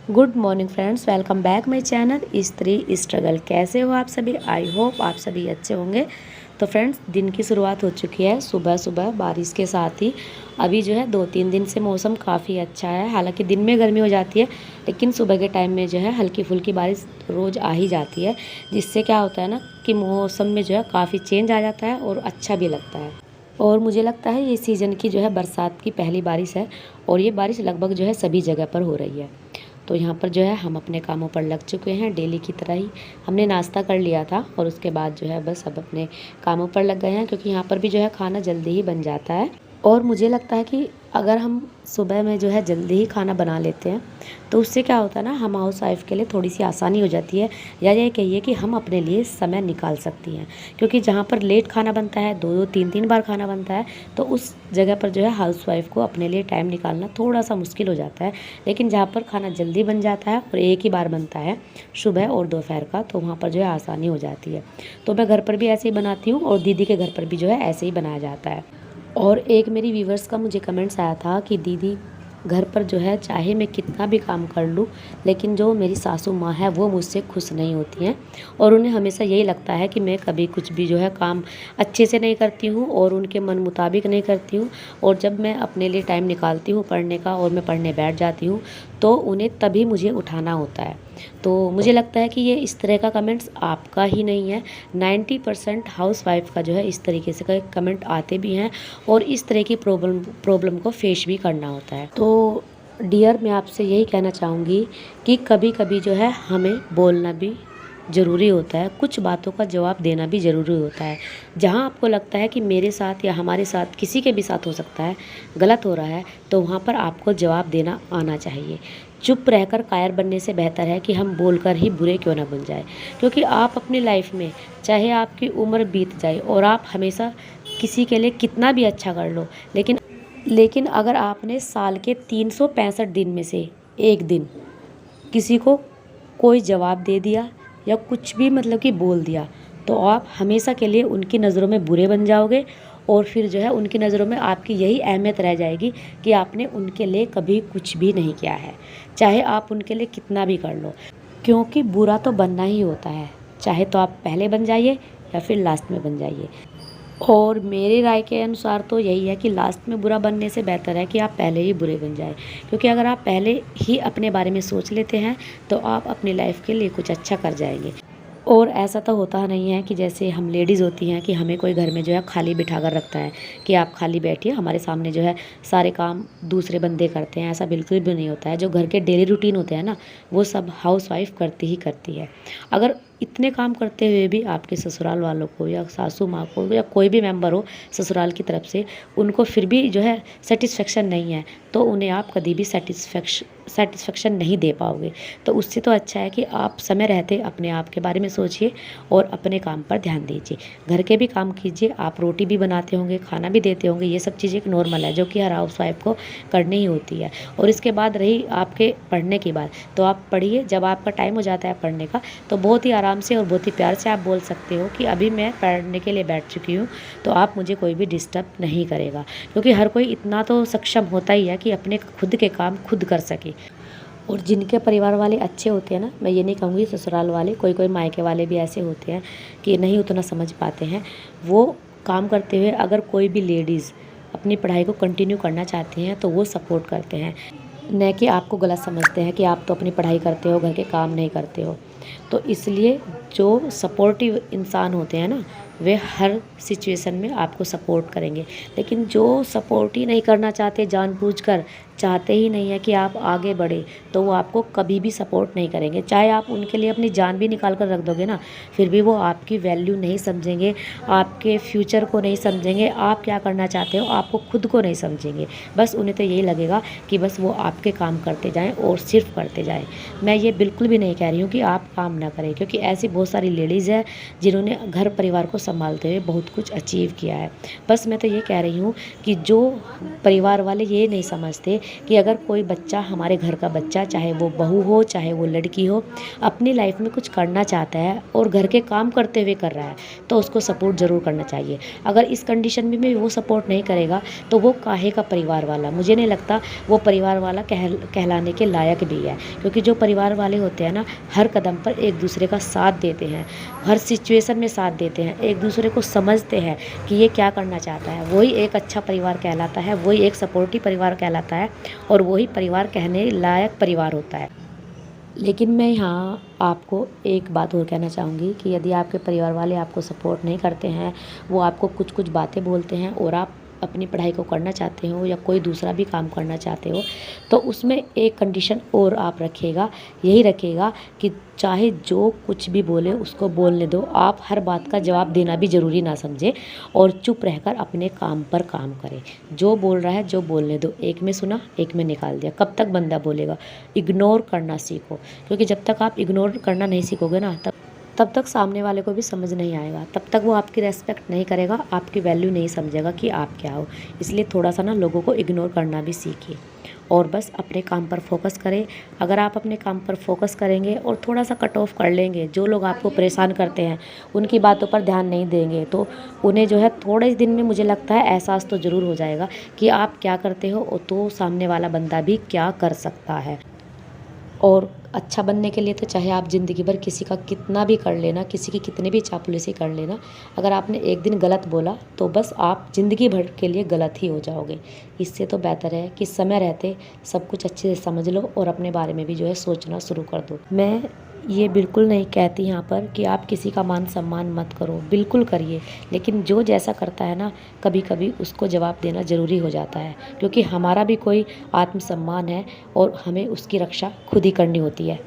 Good morning friends, welcome back my channel स्त्री struggle. कैसे हो आप सभी? आई होप आप सभी अच्छे होंगे। तो फ्रेंड्स, दिन की शुरुआत हो चुकी है सुबह सुबह बारिश के साथ ही। अभी जो है 2-3 दिन से मौसम काफ़ी अच्छा है। हालांकि दिन में गर्मी हो जाती है, लेकिन सुबह के टाइम में जो है हल्की फुल्की बारिश रोज़ आ ही जाती है। जिससे क्या होता है ना कि मौसम में जो है काफ़ी चेंज आ जाता है और अच्छा भी लगता है। और मुझे लगता है ये सीज़न की जो है बरसात की पहली बारिश है, और ये बारिश लगभग जो है सभी जगह पर हो रही है। तो यहाँ पर जो है हम अपने कामों पर लग चुके हैं डेली की तरह ही। हमने नाश्ता कर लिया था और उसके बाद जो है बस अब अपने कामों पर लग गए हैं, क्योंकि यहाँ पर भी जो है खाना जल्दी ही बन जाता है। और मुझे लगता है कि अगर हम सुबह में जो है जल्दी ही खाना बना लेते हैं तो उससे क्या होता है ना, हम हाउस वाइफ के लिए थोड़ी सी आसानी हो जाती है, या ये कहिए कि हम अपने लिए समय निकाल सकती हैं। क्योंकि जहाँ पर लेट खाना बनता है, 2-2 3-3 बार खाना बनता है, तो उस जगह पर जो है हाउस वाइफ को अपने लिए टाइम निकालना थोड़ा सा मुश्किल हो जाता है। लेकिन जहाँ पर खाना जल्दी बन जाता है और एक ही बार बनता है सुबह और दोपहर का, तो वहाँ पर जो है आसानी हो जाती है। तो मैं घर पर भी ऐसे ही बनाती हूँ और दीदी के घर पर भी जो है ऐसे ही बनाया जाता है। और एक मेरी व्यूवर्स का मुझे कमेंट्स आया था कि दीदी, घर पर जो है चाहे मैं कितना भी काम कर लूँ, लेकिन जो मेरी सासू माँ है वो मुझसे खुश नहीं होती हैं। और उन्हें हमेशा यही लगता है कि मैं कभी कुछ भी जो है काम अच्छे से नहीं करती हूँ और उनके मन मुताबिक नहीं करती हूँ। और जब मैं अपने लिए टाइम निकालती हूँ पढ़ने का और मैं पढ़ने बैठ जाती हूँ, तो उन्हें तभी मुझे उठाना होता है। तो मुझे लगता है कि ये इस तरह का कमेंट्स आपका ही नहीं है, 90% हाउस वाइफ का जो है इस तरीके से का कमेंट आते भी हैं, और इस तरह की प्रॉब्लम को फेस भी करना होता है। तो डियर, मैं आपसे यही कहना चाहूँगी कि कभी कभी जो है हमें बोलना भी ज़रूरी होता है, कुछ बातों का जवाब देना भी ज़रूरी होता है। जहाँ आपको लगता है कि मेरे साथ या हमारे साथ, किसी के भी साथ हो सकता है, गलत हो रहा है, तो वहाँ पर आपको जवाब देना आना चाहिए। चुप रहकर कायर बनने से बेहतर है कि हम बोलकर ही बुरे क्यों ना बन जाए। क्योंकि आप अपनी लाइफ में, चाहे आपकी उम्र बीत जाए और आप हमेशा किसी के लिए कितना भी अच्छा कर लो, लेकिन अगर आपने साल के 365 दिन में से एक दिन किसी को कोई जवाब दे दिया या कुछ भी मतलब कि बोल दिया, तो आप हमेशा के लिए उनकी नज़रों में बुरे बन जाओगे। और फिर जो है उनकी नज़रों में आपकी यही अहमियत रह जाएगी कि आपने उनके लिए कभी कुछ भी नहीं किया है, चाहे आप उनके लिए कितना भी कर लो। क्योंकि बुरा तो बनना ही होता है, चाहे तो आप पहले बन जाइए या फिर लास्ट में बन जाइए। और मेरी राय के अनुसार तो यही है कि लास्ट में बुरा बनने से बेहतर है कि आप पहले ही बुरे बन जाए। क्योंकि अगर आप पहले ही अपने बारे में सोच लेते हैं तो आप अपनी लाइफ के लिए कुछ अच्छा कर जाएंगे। और ऐसा तो होता नहीं है कि जैसे हम लेडीज़ होती हैं कि हमें कोई घर में जो है खाली बिठा कर रखता है कि आप खाली बैठिए, हमारे सामने जो है सारे काम दूसरे बंदे करते हैं। ऐसा बिल्कुल भी नहीं होता है। जो घर के डेली रूटीन होते हैं ना, वो सब हाउस वाइफ करती ही करती है। अगर इतने काम करते हुए भी आपके ससुराल वालों को या सासू माँ को या कोई भी मेंबर हो ससुराल की तरफ से, उनको फिर भी जो है सेटिस्फेक्शन नहीं है, तो उन्हें आप कभी भी सेटिस्फेक्शन नहीं दे पाओगे। तो उससे तो अच्छा है कि आप समय रहते अपने आप के बारे में सोचिए और अपने काम पर ध्यान दीजिए। घर के भी काम कीजिए, आप रोटी भी बनाते होंगे, खाना भी देते होंगे, ये सब चीज़ें एक नॉर्मल है जो कि हर हाउस वाइफ को करनी ही होती है। और इसके बाद रही आपके पढ़ने की बात, तो आप पढ़िए। जब आपका टाइम हो जाता है पढ़ने का, तो बहुत ही आराम से और बहुत ही प्यार से आप बोल सकते हो कि अभी मैं पढ़ने के लिए बैठ चुकी हूँ, तो आप मुझे कोई भी डिस्टर्ब नहीं करेगा। क्योंकि हर कोई इतना तो सक्षम होता ही है कि अपने खुद के काम खुद कर सके। और जिनके परिवार वाले अच्छे होते हैं ना, मैं ये नहीं कहूँगी ससुराल वाले, कोई कोई मायके वाले भी ऐसे होते हैं कि नहीं उतना समझ पाते हैं। वो काम करते हुए अगर कोई भी लेडीज़ अपनी पढ़ाई को कंटिन्यू करना चाहती हैं तो वो सपोर्ट करते हैं, न कि आपको गलत समझते हैं कि आप तो अपनी पढ़ाई करते हो, घर के काम नहीं करते हो। तो इसलिए जो सपोर्टिव इंसान होते हैं ना, वे हर सिचुएशन में आपको सपोर्ट करेंगे। लेकिन जो सपोर्ट ही नहीं करना चाहते, जानबूझकर चाहते ही नहीं है कि आप आगे बढ़े, तो वो आपको कभी भी सपोर्ट नहीं करेंगे। चाहे आप उनके लिए अपनी जान भी निकाल कर रख दोगे ना, फिर भी वो आपकी वैल्यू नहीं समझेंगे, आपके फ्यूचर को नहीं समझेंगे, आप क्या करना चाहते हो आपको खुद को नहीं समझेंगे। बस उन्हें तो यही लगेगा कि बस वो आपके काम करते जाएं और सिर्फ करते जाएं। मैं ये बिल्कुल भी नहीं कह रही हूँ कि आप काम ना करें, क्योंकि ऐसी बहुत सारी लेडीज़ हैं जिन्होंने घर परिवार को संभालते हुए बहुत कुछ अचीव किया है। बस मैं तो ये कह रही हूँ कि जो परिवार वाले ये नहीं समझते कि अगर कोई बच्चा, हमारे घर का बच्चा, चाहे वो बहू हो चाहे वो लड़की हो, अपनी लाइफ में कुछ करना चाहता है और घर के काम करते हुए कर रहा है, तो उसको सपोर्ट ज़रूर करना चाहिए। अगर इस कंडीशन में भी वो सपोर्ट नहीं करेगा तो वो काहे का परिवार वाला। मुझे नहीं लगता वो परिवार वाला कहलाने के लायक भी है, क्योंकि जो परिवार वाले होते हैं ना, हर कदम पर एक दूसरे का साथ देते हैं, हर सिचुएशन में साथ देते हैं, एक दूसरे को समझते हैं कि ये क्या करना चाहता है। वही एक अच्छा परिवार कहलाता है, वही एक सपोर्टिव परिवार कहलाता है, और वही परिवार कहने लायक परिवार होता है। लेकिन मैं यहाँ आपको एक बात और कहना चाहूँगी कि यदि आपके परिवार वाले आपको सपोर्ट नहीं करते हैं, वो आपको कुछ कुछ बातें बोलते हैं और आप अपनी पढ़ाई को करना चाहते हो या कोई दूसरा भी काम करना चाहते हो, तो उसमें एक कंडीशन और आप रखिएगा, यही रखिएगा कि चाहे जो कुछ भी बोले उसको बोलने दो। आप हर बात का जवाब देना भी ज़रूरी ना समझे और चुप रहकर अपने काम पर काम करें। जो बोल रहा है जो बोलने दो, एक में सुना एक में निकाल दिया। कब तक बंदा बोलेगा? इग्नोर करना सीखो, क्योंकि जब तक आप इग्नोर करना नहीं सीखोगे ना, तब तक सामने वाले को भी समझ नहीं आएगा, तब तक वो आपकी रेस्पेक्ट नहीं करेगा, आपकी वैल्यू नहीं समझेगा कि आप क्या हो। इसलिए थोड़ा सा ना लोगों को इग्नोर करना भी सीखिए और बस अपने काम पर फोकस करें। अगर आप अपने काम पर फोकस करेंगे और थोड़ा सा कट ऑफ कर लेंगे, जो लोग आपको परेशान करते हैं उनकी बातों पर ध्यान नहीं देंगे, तो उन्हें जो है थोड़े ही दिन में मुझे लगता है एहसास तो ज़रूर हो जाएगा कि आप क्या करते हो और तो सामने वाला बंदा भी क्या कर सकता है। और अच्छा बनने के लिए तो चाहे आप ज़िंदगी भर किसी का कितना भी कर लेना, किसी की कितनी भी चापलूसी कर लेना, अगर आपने एक दिन गलत बोला तो बस आप ज़िंदगी भर के लिए गलत ही हो जाओगे। इससे तो बेहतर है कि समय रहते सब कुछ अच्छे से समझ लो और अपने बारे में भी जो है सोचना शुरू कर दो। मैं ये बिल्कुल नहीं कहती यहाँ पर कि आप किसी का मान सम्मान मत करो, बिल्कुल करिए, लेकिन जो जैसा करता है ना, कभी कभी उसको जवाब देना ज़रूरी हो जाता है, क्योंकि हमारा भी कोई आत्मसम्मान है और हमें उसकी रक्षा खुद ही करनी होती है।